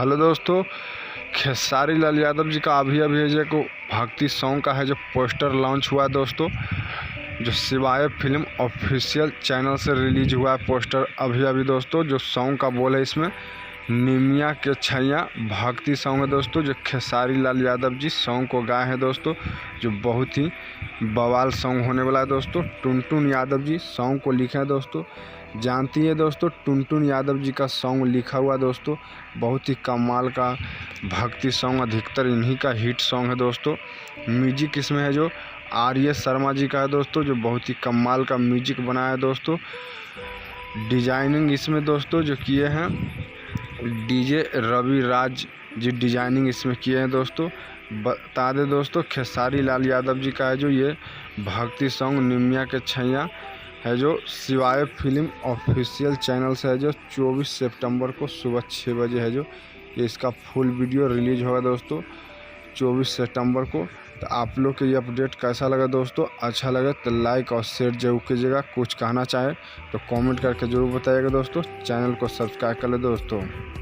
Hello दोस्तों, खेसारी लाल यादव जी का अभी अभी जो को भक्ति सॉन्ग का है जो पोस्टर लॉन्च हुआ है दोस्तों, जो शिवाय फिल्म ऑफिशियल चैनल से रिलीज हुआ है पोस्टर अभी अभी दोस्तों। जो सॉन्ग का बोल है इसमें निमिया के छैया भक्ति सॉन्ग है दोस्तों, जो खेसारी लाल यादव जी सॉन्ग को गाए हैं दोस्तों, जो बहुत ही बवाल सॉन्ग होने वाला है दोस्तों। टुनटुन यादव जी सॉन्ग को लिखे हैं दोस्तों। जानती है दोस्तों, टुनटुन यादव जी का सॉन्ग लिखा हुआ दोस्तों, बहुत ही कमाल का भक्ति सॉन्ग, अधिकतर इन्हीं का हिट सॉन्ग है दोस्तों। म्यूजिक इसमें है जो आर्य शर्मा जी का है दोस्तों, जो बहुत ही कमाल का म्यूजिक बनाया है दोस्तों। डिजाइनिंग इसमें दोस्तों जो किए हैं डीजे रवि राज जी डिजाइनिंग इसमें किए हैं दोस्तों। बता दें दोस्तों, खेसारी लाल यादव जी का है जो ये भक्ति सॉन्ग निमिया के छैया है जो शिवाय फिल्म ऑफिशियल चैनल से है जो 24 सितंबर को सुबह 6 बजे है जो ये इसका फुल वीडियो रिलीज होगा दोस्तों 24 सितंबर को। तो आप लोग के ये अपडेट कैसा लगा दोस्तों? अच्छा लगे तो लाइक और शेयर जरूर कीजिएगा। कुछ कहना चाहे तो कमेंट करके ज़रूर बताइएगा दोस्तों। चैनल को सब्सक्राइब कर ले दोस्तों।